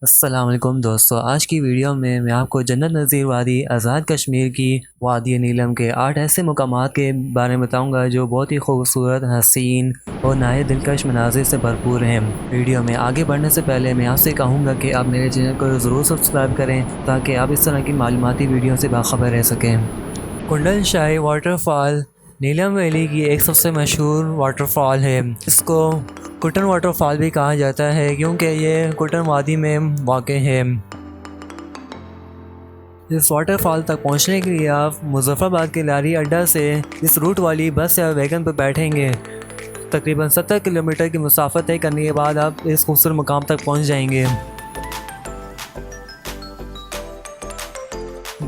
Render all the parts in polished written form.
السلام علیکم دوستو، آج کی ویڈیو میں آپ کو جنت نظیر وادی آزاد کشمیر کی وادی نیلم کے 8 ایسے مقامات کے بارے میں بتاؤں گا جو بہت ہی خوبصورت، حسین اور نہایت دلکش مناظر سے بھرپور ہیں۔ ویڈیو میں آگے بڑھنے سے پہلے میں آپ سے کہوں گا کہ آپ میرے چینل کو ضرور سبسکرائب کریں تاکہ آپ اس طرح کی معلوماتی ویڈیو سے باخبر رہ سکیں۔ کنڈل شاہی واٹر فال نیلم ویلی کی ایک سب سے مشہور واٹر فال ہے۔ اس کو کٹن واٹر فال بھی کہا جاتا ہے کیونکہ یہ کٹن وادی میں واقع ہے۔ اس واٹر فال تک پہنچنے کے لیے آپ مظفر آباد کے لاری اڈہ سے اس روٹ والی بس یا ویگن پر بیٹھیں گے۔ تقریباً 70 کلومیٹر کی مسافت طے کرنے کے بعد آپ اس خوبصورت مقام تک پہنچ جائیں گے۔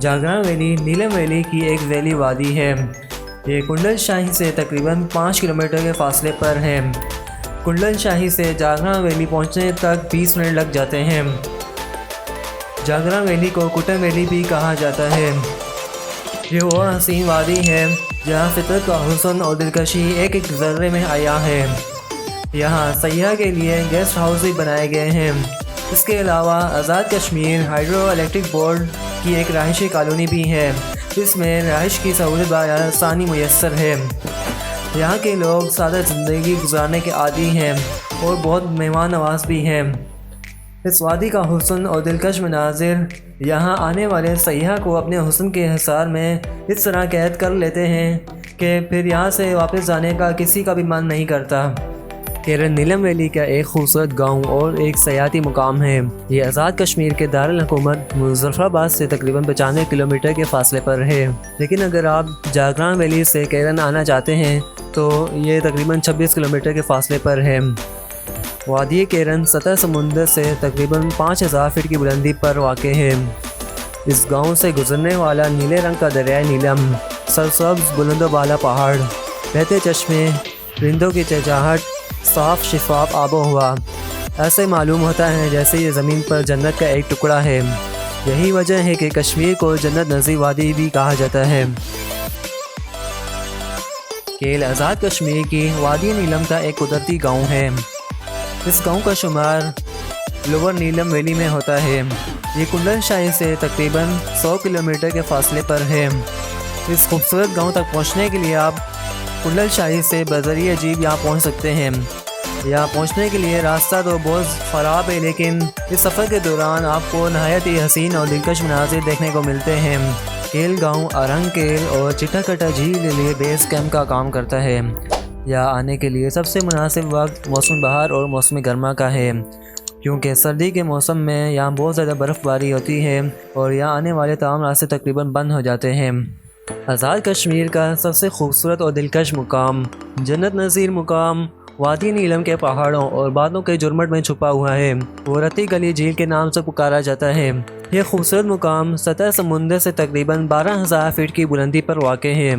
جاگران ویلی نیلم ویلی کی ایک ذیلی وادی ہے۔ یہ کنڈل شاہی سے تقریباً 5 کلومیٹر کے فاصلے پر ہے۔ کنڈل شاہی سے جاگران ویلی پہنچنے تک 20 منٹ لگ جاتے ہیں۔ جاگران ویلی کو کٹن ویلی بھی کہا جاتا ہے۔ یہ وہ حسین وادی ہے جہاں فطرت کا حسن اور دلکشی ایک ایک ذرے میں عیاں ہے۔ یہاں سیاح کے لیے گیسٹ ہاؤس بھی بنائے گئے ہیں۔ اس کے علاوہ Azad Kashmir hydro electric board کی ایک رہائشی کالونی بھی ہے جس میں رہائش کی سہولت آسانی میسر ہے۔ یہاں کے لوگ سادہ زندگی گزارنے کے عادی ہیں اور بہت مہمان نواز بھی ہیں۔ اس وادی کا حسن اور دلکش مناظر یہاں آنے والے سیاح کو اپنے حسن کے حصار میں اس طرح قید کر لیتے ہیں کہ پھر یہاں سے واپس جانے کا کسی کا بھی من نہیں کرتا۔ کیرن نیلم ویلی کا ایک خوبصورت گاؤں اور ایک سیاحتی مقام ہے۔ یہ آزاد کشمیر کے دارالحکومت مظفر آباد سے تقریباً 95 کلومیٹر کے فاصلے پر ہے، لیکن اگر آپ جاگران ویلی سے کیرن آنا چاہتے ہیں تو یہ تقریباً 26 کلومیٹر کے فاصلے پر ہے۔ وادی کیرن سطح سمندر سے تقریباً 5000 فٹ کی بلندی پر واقع ہے۔ اس گاؤں سے گزرنے والا نیلے رنگ کا دریائے نیلم، سرسبز بلند و بالا پہاڑ، بہتے چشمے، پرندوں کی چہچہاہٹ، صاف شفاف آب و ہوا، ایسے معلوم ہوتا ہے جیسے یہ زمین پر جنت کا ایک ٹکڑا ہے۔ یہی وجہ ہے کہ کشمیر کو جنت نظیر وادی بھی کہا جاتا ہے۔ کیل آزاد کشمیر کی وادی نیلم کا ایک قدرتی گاؤں ہے۔ اس گاؤں کا شمار لوور نیلم ویلی میں ہوتا ہے۔ یہ کنڈل شاہی سے تقریباً 100 کلومیٹر کے فاصلے پر ہے۔ اس خوبصورت گاؤں تک پہنچنے کے لیے آپ کنڈل شاہی سے بذریعہ جیپ یہاں پہنچ سکتے ہیں۔ یہاں پہنچنے کے لیے راستہ تو بہت خراب ہے، لیکن اس سفر کے دوران آپ کو نہایت ہی حسین اور دلکش مناظر دیکھنے کو ملتے ہیں۔ کیل گاؤں ارنگ کیل اور چٹا کٹا جھیل کے لیے بیس کیمپ کا کام کرتا ہے۔ یہاں آنے کے لیے سب سے مناسب وقت موسم بہار اور موسم گرما کا ہے، کیونکہ سردی کے موسم میں یہاں بہت زیادہ برف باری ہوتی ہے اور یہاں آنے والے تمام راستے تقریباً بند ہو جاتے ہیں۔ آزاد کشمیر کا سب سے خوبصورت اور دلکش مقام جنت نظیر مقام وادی نیلم کے پہاڑوں اور بادلوں کے جھرمٹ میں چھپا ہوا ہے۔ وہ رتی گلی جھیل کے نام سے پکارا جاتا ہے۔ یہ خوبصورت مقام سطح سمندر سے تقریباً 12000 فٹ کی بلندی پر واقع ہے۔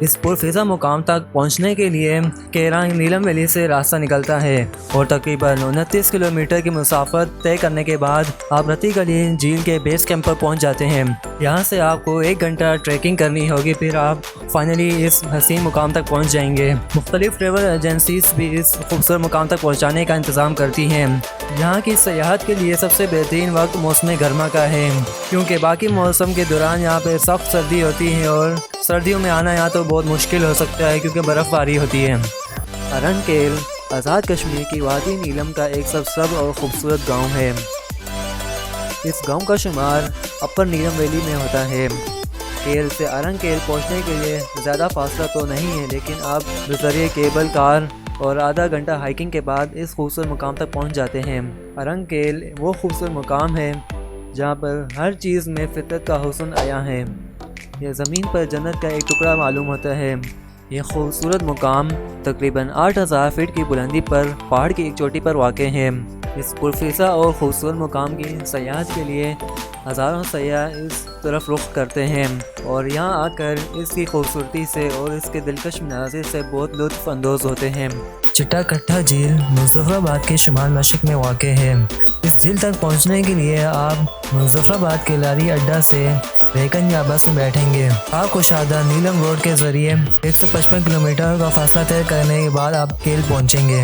اس پرفضا مقام تک پہنچنے کے لیے کیرن نیلم ویلی سے راستہ نکلتا ہے اور تقریباً 29 کلومیٹر کی مسافت طے کرنے کے بعد آپ رتی گلی جھیل کے بیس کیمپ پر پہنچ جاتے ہیں۔ یہاں سے آپ کو 1 گھنٹہ ٹریکنگ کرنی ہوگی، پھر آپ فائنلی اس حسین مقام تک پہنچ جائیں گے۔ مختلف ٹریول ایجنسیز بھی اس خوبصورت مقام تک پہنچانے کا انتظام کرتی ہیں۔ یہاں کی سیاحت کے لیے سب سے بہترین وقت موسم گرما کا ہے، کیونکہ باقی موسم کے دوران یہاں پہ سخت سردی ہوتی ہے اور سردیوں میں آنا یہاں تو بہت مشکل ہو سکتا ہے کیونکہ برف باری ہوتی ہے۔ ارنگ کیل آزاد کشمیر کی وادی نیلم کا ایک سرسبز اور خوبصورت گاؤں ہے۔ اس گاؤں کا شمار اپر نیلم ویلی میں ہوتا ہے۔ کیل سے ارنگ کیل پہنچنے کے لیے زیادہ فاصلہ تو نہیں ہے، لیکن آپ بذریعہ کیبل کار اور آدھا گھنٹہ ہائکنگ کے بعد اس خوبصورت مقام تک پہنچ جاتے ہیں۔ ارنگ کیل وہ خوبصورت مقام ہے جہاں پر ہر چیز میں فطرت کا حسن عیاں ہے۔ یہ زمین پر جنت کا ایک ٹکڑا معلوم ہوتا ہے۔ یہ خوبصورت مقام تقریباً 8000 فٹ کی بلندی پر پہاڑ کی ایک چوٹی پر واقع ہے۔ اس پرفضا اور خوبصورت مقام کی سیاحت کے لیے ہزاروں سیاح اس طرف رخ کرتے ہیں اور یہاں آ کر اس کی خوبصورتی سے اور اس کے دلکش مناظر سے بہت لطف اندوز ہوتے ہیں۔ چٹا کٹا جھیل مظفر آباد کے شمال مشرق میں واقع ہے۔ اس جھیل تک پہنچنے کے لیے آپ مظفر آباد کے لاری اڈہ سے ویگن یا بس میں بیٹھیں گے۔ آپ کو شادہ نیلم روڈ کے ذریعے 155 کلومیٹر کا فاصلہ طے کرنے کے بعد آپ کیل پہنچیں گے۔